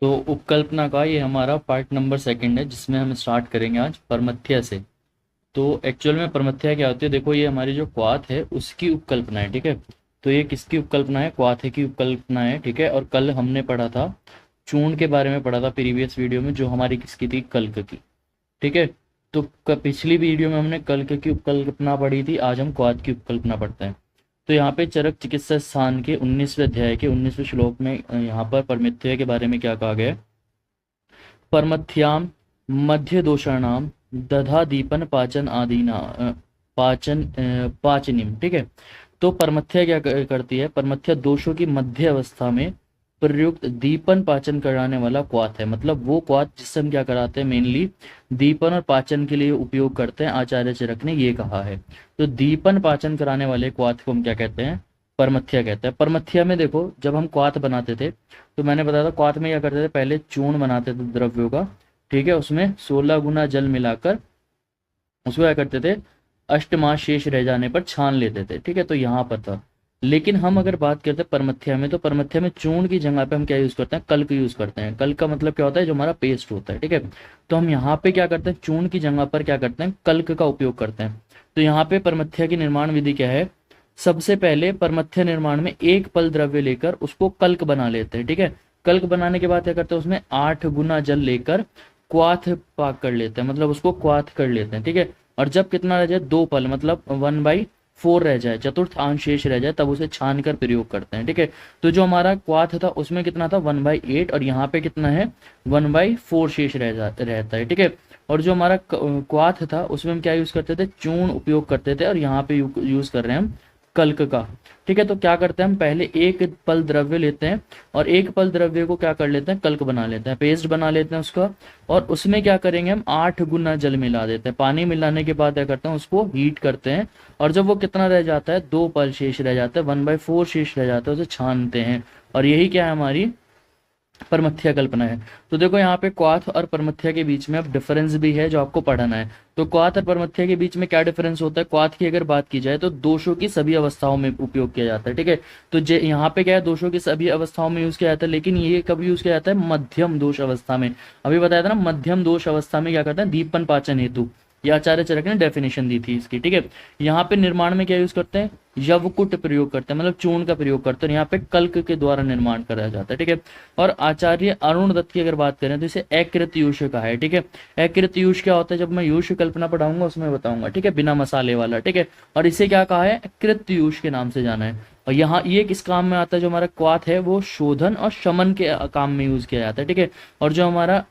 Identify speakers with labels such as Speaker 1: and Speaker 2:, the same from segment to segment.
Speaker 1: तो उपकल्पना का ये हमारा पार्ट नंबर सेकंड है, जिसमें हम स्टार्ट करेंगे आज परमथ्य से। तो एक्चुअल में परमथ्या क्या होती है, देखो ये हमारी जो क्वाथ है उसकी उपकल्पना है, ठीक है। तो ये किसकी उपकल्पना है, क्वाथ की उपकल्पना है, ठीक है। और कल हमने पढ़ा था चूर्ण के बारे में, पढ़ा था प्रीवियस वीडियो में, जो हमारी किसकी थी, कल्क की, ठीक है। तो पिछली वीडियो में हमने कल्क की उपकल्पना पढ़ी थी, आज हम क्वाथ की उपकल्पना पढ़ते हैं। तो यहाँ पे चरक चिकित्सा स्थान के 19वें अध्याय के 19वें श्लोक में यहाँ पर परमिथ्या के बारे में क्या कहा गया है। परमथ्याम मध्य दोषाणाम दधा दीपन पाचन आदिना पाचनिम, ठीक है। तो परमथ्या क्या करती है, परमथ्या दोषों की मध्य अवस्था में प्रयुक्त दीपन पाचन कराने वाला क्वाथ है। मतलब वो क्वाथ जिससे हम क्या कराते हैं, मेनली दीपन और पाचन के लिए उपयोग करते हैं, आचार्य चरक ने ये कहा है। तो दीपन पाचन कराने वाले क्वाथ को हम क्या कहते हैं, परमथ्या कहते हैं। परमथ्या में देखो, जब हम क्वाथ बनाते थे तो मैंने बताया था क्वाथ में क्या करते थे, पहले चूर्ण बनाते थे द्रव्यों का, ठीक है। उसमें 16 गुना जल मिलाकर उसको क्या करते थे, अष्टमास शेष रह जाने पर छान लेते थे, ठीक है। तो यहाँ पर था। लेकिन हम अगर बात करते हैं परमथ्या में, तो परमथ्या में चूर्ण की जगह पे हम क्या यूज करते हैं, कल्क यूज करते हैं। कल्क का मतलब क्या होता है, जो हमारा पेस्ट होता है, ठीक है। तो हम यहाँ पे क्या करते हैं, चूर्ण की जगह पर क्या करते हैं, कल्क का उपयोग करते हैं। तो यहाँ पे परमथ्या की निर्माण विधि क्या है, सबसे पहले परमथ्य निर्माण में एक पल द्रव्य लेकर उसको कल्क बना लेते हैं, ठीक है। कल्क बनाने के बाद क्या करते हैं, उसमें 8 गुना जल लेकर क्वाथ पाक कर लेते हैं, मतलब उसको क्वाथ कर लेते हैं, ठीक है। और जब कितना रह जाए, 2 पल, मतलब 1/4 रह जाए, चतुर्थ अंश शेष रह जाए, तब उसे छान कर प्रयोग करते हैं, ठीक है। तो जो हमारा क्वाथ था उसमें कितना था, 1/8, और यहाँ पे कितना है, 1/4 शेष रहता है, ठीक है। और जो हमारा क्वाथ था उसमें हम क्या यूज करते थे, चूर्ण उपयोग करते थे, और यहाँ पे यूज कर रहे हैं हम कल्क का, ठीक है। तो क्या करते हैं, हम पहले एक पल द्रव्य लेते हैं और एक पल द्रव्य को क्या कर लेते हैं, कल्क बना लेते हैं, पेस्ट बना लेते हैं उसका। और उसमें क्या करेंगे, हम 8 गुना जल मिला देते हैं। पानी मिलाने के बाद क्या करते हैं, उसको हीट करते हैं, और जब वो कितना रह जाता है, 2 पल शेष रह जाता है, 1/4 शेष रह जाता है, उसे छानते हैं। और यही क्या है, हमारी परमथ्या कल्पना है। तो देखो यहाँ पे क्वाथ और परमथ्या के बीच में अब डिफरेंस भी है जो आपको पढ़ना है। तो क्वाथ और परमथ्या के बीच में क्या डिफरेंस होता है, क्वाथ की अगर बात की जाए तो दोषों की सभी अवस्थाओं में उपयोग किया जाता है, ठीक है। तो यहाँ पे क्या है, दोषों की सभी अवस्थाओं में यूज किया जाता है, लेकिन ये कब यूज किया जाता है, मध्यम दोष अवस्था में। अभी बताया था ना, मध्यम दोष अवस्था में क्या करते हैं, दीपन पाचन हेतु। ये आचार्य चरक ने डेफिनेशन दी थी इसकी, ठीक है। यहाँ पे निर्माण में क्या यूज करते हैं, यवकुट प्रयोग करते हैं, मतलब चूर्ण का प्रयोग करते हैं। यहाँ पे कल्क के द्वारा निर्माण कराया जाता है, ठीक है। और आचार्य अरुण दत्त की अगर बात करें तो इसे एकृत यूष कहा है, ठीक है। एकृत यूष क्या होता है, जब मैं यूष कल्पना पढ़ाऊंगा उसमें बताऊंगा, ठीक है, बिना मसाले वाला, ठीक है। और इसे क्या कहा है, कृत यूष के नाम से जाना है। और यहाँ ये किस काम में आता है, जो हमारा क्वाथ है वो शोधन और शमन के काम में यूज किया जाता है, ठीक है। और जो हमारा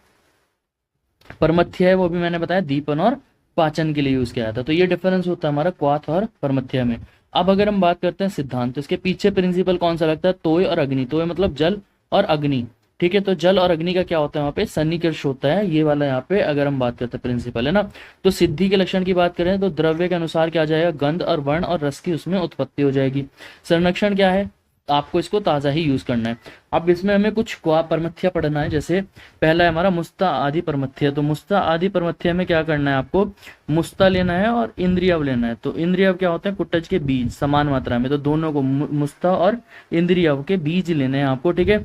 Speaker 1: परमथ्य है वो भी मैंने बताया दीपन और पाचन के लिए यूज किया जाता है। तो ये डिफरेंस होता है हमारा क्वाथ और परमथ्य में। अब अगर हम बात करते हैं सिद्धांत, तो इसके पीछे प्रिंसिपल कौन सा लगता है, तोय और अग्नि। तोय मतलब जल और अग्नि, ठीक है। तो जल और अग्नि का क्या होता है, वहाँ पे सन्निकर्ष होता है, ये वाला यहाँ पे अगर हम बात करते हैं प्रिंसिपल है ना। तो सिद्धि के लक्षण की बात करें तो द्रव्य के अनुसार क्या आ जाएगा, गंध और वर्ण और रस की उसमें उत्पत्ति हो जाएगी। संरक्षण क्या है, आपको इसको ताज़ा ही यूज करना है। अब इसमें हमें कुछ क्वा परमथ्या पढ़ना है। जैसे पहला है हमारा मुस्ता आदि परमथ्या। तो मुस्ता आदि परमथ्या में क्या करना है, आपको मुस्ता लेना है और इंद्रियव लेना है। तो इंद्रियव क्या होते हैं, कुटज के बीज समान मात्रा में, तो दोनों को मुस्ता और इंद्रियव के बीज लेने हैं आपको, ठीक है।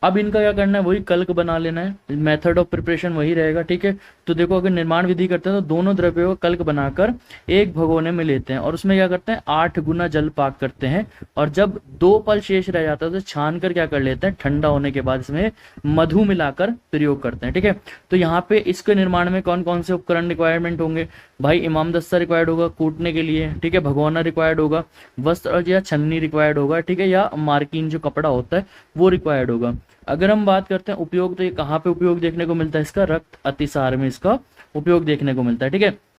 Speaker 1: अब इनका क्या करना है, वही कल्क बना लेना है, मेथड ऑफ प्रिपरेशन वही रहेगा, ठीक है। तो देखो अगर निर्माण विधि करते हैं तो दोनों द्रव्यों को कल्क बनाकर एक भगोने में लेते हैं और उसमें क्या करते हैं, 8 गुना जल पाक करते हैं। और जब 2 पल शेष रह जाता है तो छान कर क्या कर लेते हैं, ठंडा होने के बाद इसमें मधु मिलाकर प्रयोग करते हैं, ठीक है। तो यहाँ पे इसके निर्माण में कौन कौन से उपकरण रिक्वायरमेंट होंगे, भाई इमामदस्ता रिक्वायर्ड होगा कूटने के लिए, ठीक है, भगोना रिक्वायर्ड होगा, वस्त्र या छन्नी रिक्वायर्ड होगा, ठीक है, या मार्किन जो कपड़ा होता है वो रिक्वायर्ड होगा। अगर हम बात करते हैं उपयोग, तो ये कहाँ पे उपयोग देखने को मिलता है, इसका रक्त अतिसार में इसका उपयोग देखने को मिलता है, ठीक है।